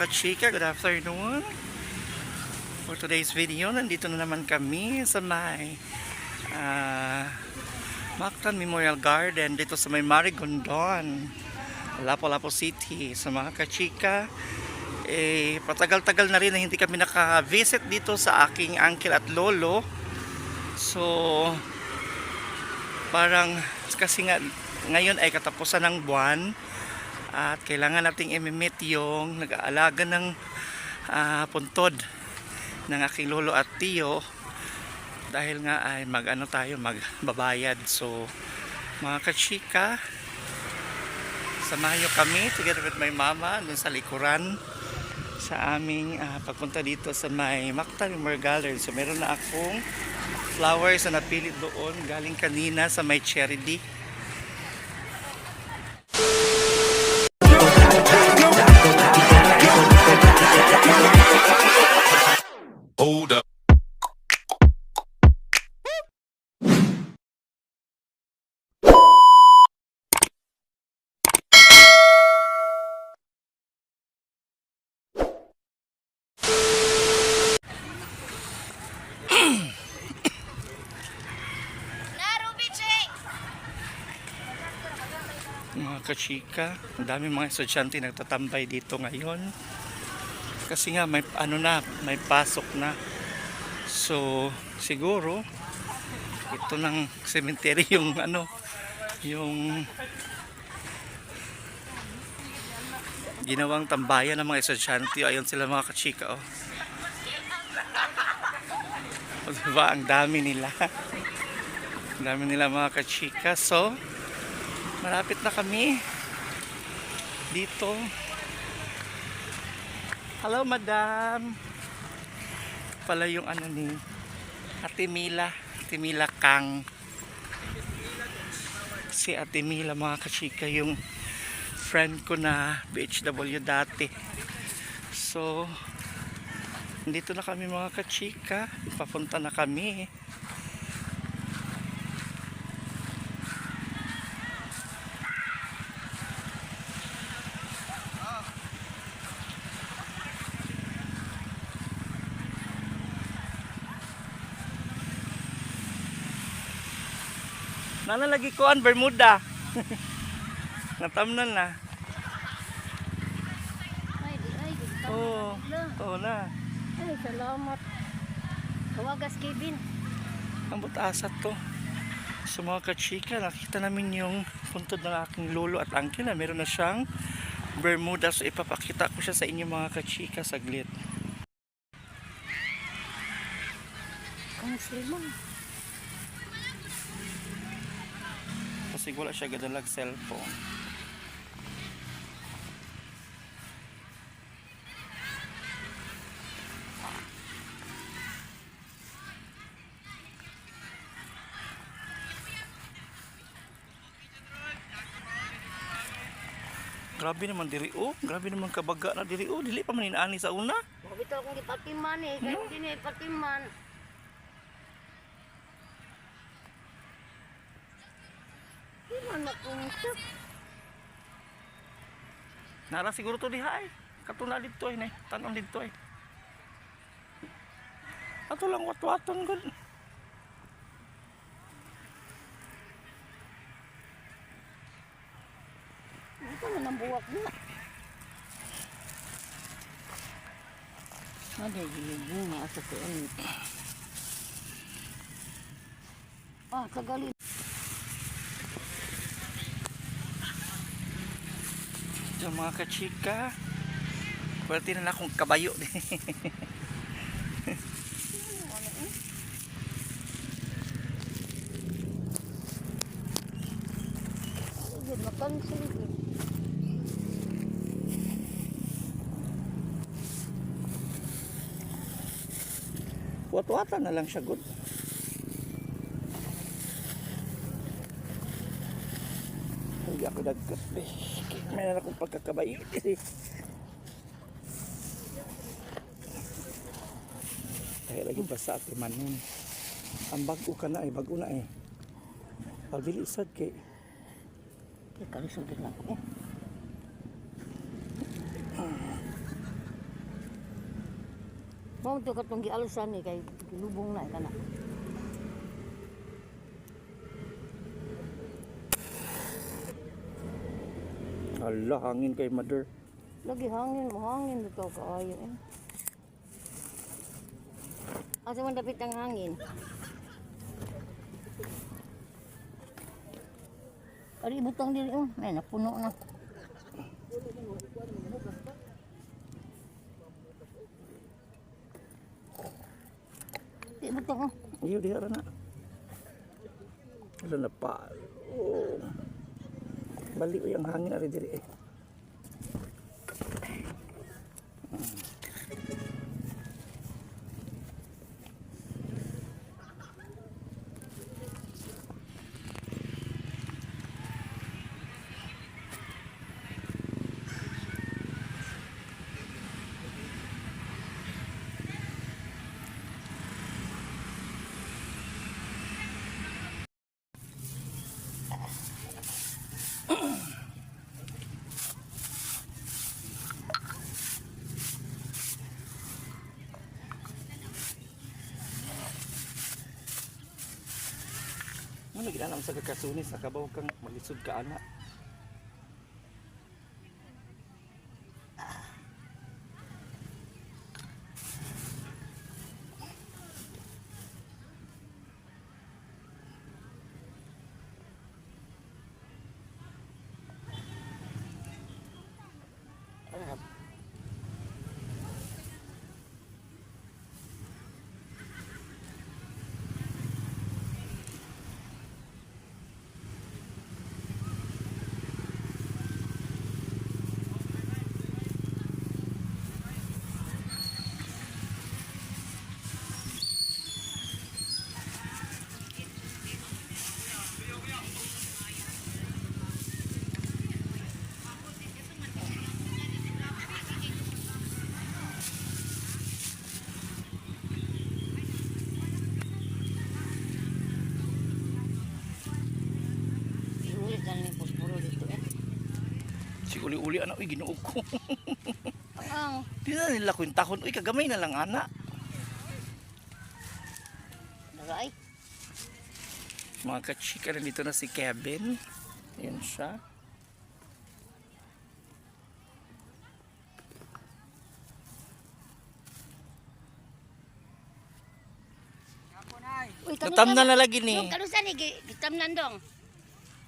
kachika, good afternoon. For today's video, nandito na naman kami sa may Mactan Memorial Garden dito sa may Marigondon, Lapu-Lapu City. Sa mga kachika, patagal-tagal na rin na hindi kami naka-visit dito sa aking uncle at lolo. So parang kasi nga ngayon ay katapusan ng buwan at kailangan nating i-meet yung nag-aalaga ng puntod ng aking lolo at tiyo, dahil nga ay magbabayad. So mga kachika, samahan nyo kami together with my mama dun sa likuran sa aming pagpunta dito sa may Mactan Memorial Garden. So meron na akong flowers na napili doon galing kanina sa may Cherry. Hold up. Mga kachika, ang dami mga estudyante nagtatambay dito ngayon kasi nga may may pasok na. So siguro ito ng cemetery yung yung ginawang tambayan ng mga estudyante. Ayun sila mga kachika, oh. Diba, ang dami nila. Ang dami nila mga kachika. So malapit na kami dito. Hello madam. Pala yung ni Ate Mila Kang. Si Ate Mila mga kachika, yung friend ko na BHW dati. So dito na kami mga kachika, papunta na kami. Nalalagi ko ang Bermuda. Natamnan na. Oo, oo na. Ay, salamat. Kawagas Kevin. Ang butasat to. So mga kachika, nakita namin yung puntod ng aking lolo at uncle na meron na siyang Bermuda. So ipapakita ko siya sa inyo mga kachika saglit. Ang sliman. Kasi wala siya gadalag cellphone. Grabe naman diri, oh. Grabe naman kabaga na diri, oh. Dili pa man inaani sa una. Bito akong ipatiman eh. Kaya hindi na ipatiman. Di man nakumusap. Nara siguro to diha ay. Katuna dito ay, nay. Tanon dito ay. Ato lang watwaton gud. Ito man ang buwak na. Ada gilid nga sa kuan. Kagali. So mga kachika, pwede na akong kabayo. Sige, makansil. Wat-watan na lang siya, good. Hindi ako dagkat, may na akong pagkakabayo. Kaya lagi ba sa ati man nun. Ang bago ka na bago na Pagdili sad kay Kami sugod na ako. Mao to katong gialsan ni kay lubong na kana. Hala, hangin kay mother. Lagi hangin, mahangin dito kaayo eh. Asa man dapit ang hangin? Ari butang dili oh, ay napuno na. Di butang oh. Iyo diha ra na. Wala na pa. Oh. Bali yung hangin ari diri eh. Ano ginanam sa kakasunis sa kabaw kang malisod ka ana. Ulit na ni puspuro dito eh. Si uli-uli ana uy ginuog ko. Ang Di na nila kwintahon uy kagamay na lang ana. naray. Mga kachika na dito na si Kevin. Ayan siya. Uy, Natamnan na lagi ni. Dong kanusa ni gitamnan dong.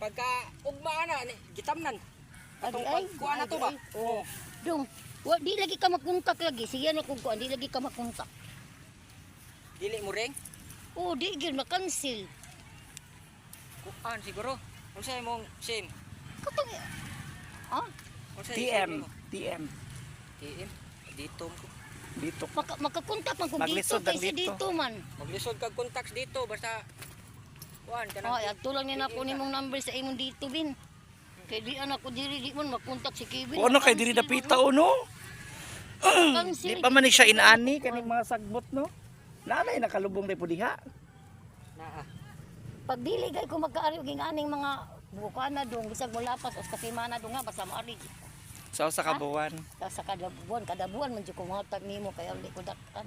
Pagka ugma na ni gitamnan. Katong Ay, kuha na to ba? Oo. Dong, di lagi ka makontak lagi. Sige na kung kuan, di lagi ka makontak. Dili mo ring. Oh, di gyud ma-cancel. Kuan siguro. Unsa imong SIM? Katong ah, Unsa TM. TM. TM. Dito ko. Dito. makakontak man kung dito Maglisod ang kaysa dito. dito man. Maglisod kag contacts dito basta kuan kanang. Ay, agto lang ni nako nimong number sa imong dito bin. Kay di anak ko diri di man makontak si Kevin. O ano kay diri dapita o no? Di pa man ni siya inani kaning mga sagbot no. Nanay nakalubong dai po diha. Naa. Pag dili gay ko magkaari ging aning mga bukana dong bisag molapas os kasimana dong nga basta maari. Sa usa ka buwan. Sa kada buwan man jud ko matag nimo kay uli ko dakan.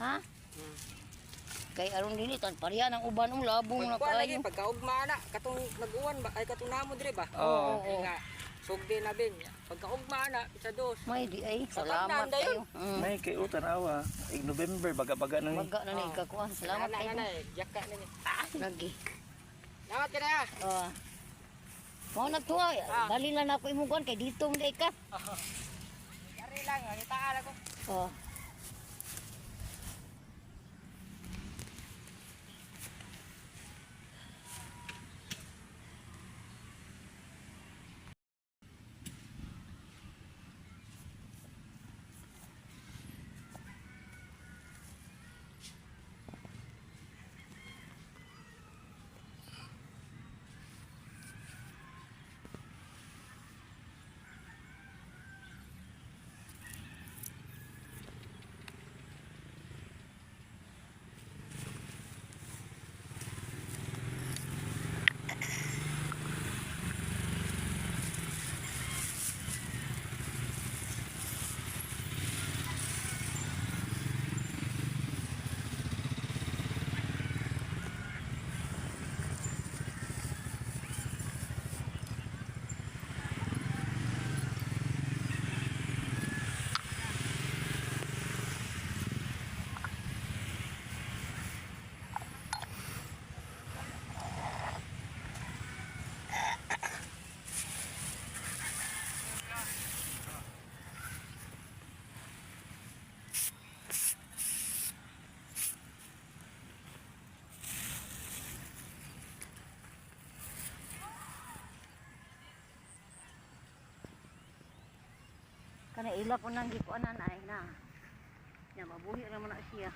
Ha? Kay aron dili tan pareha ng uban labong na Kuan lagi kayo. pagka ugma na katong nag-uwan ba ay katong namo dire ba? Oo. Ay nga sugdi na bin. Pagka ugma na isa dos. May di ay Matandaan salamat dayon. kayo. May kay utanawa. Ig November baga-baga na ni. Maga na ni ikakuan. Salamat na kayo. na jaka na ni. Lagi. Salamat ka na. Mao na tuwa. Dali lang ako imong kuan kay dito mo ka. Dari lang ngita ako. Oh. Kana ila po nang gikuanan ay na. Ya mabuhi naman na siya.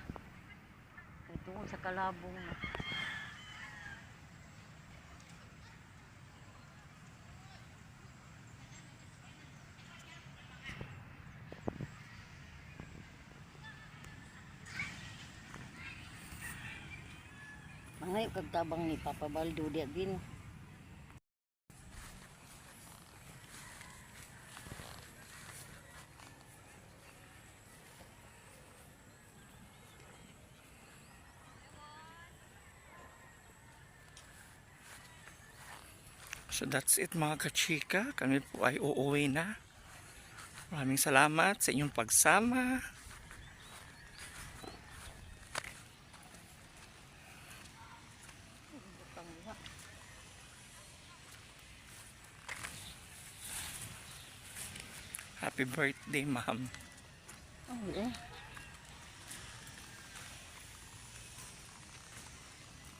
Kay tungod sa kalabong na. Mangay kagtabang ni Papa Baldo diya din. So that's it mga kachika. Kami po ay uuwi na. Maraming salamat sa inyong pagsama. Happy birthday, ma'am. Oh, eh.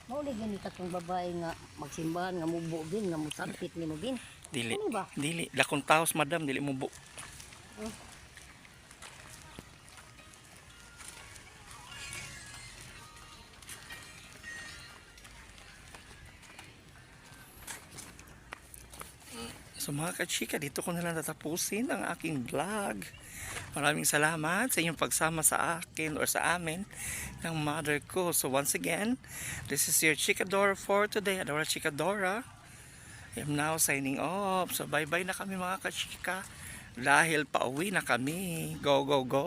Mauli gani katong babae nga magsimbahan nga mubo gin nga musabit nimo gin. Dili. Ano ba? Dili. Lakong taos, madam. Dili mo bu. So mga kachika, dito ko na lang tatapusin ang aking vlog. Maraming salamat sa inyong pagsama sa akin or sa amin ng mother ko. So once again, this is your Chikadora for today. Adora Chikadora. I am now signing off. So bye bye na kami mga kachika. Dahil pauwi na kami. Go, go, go.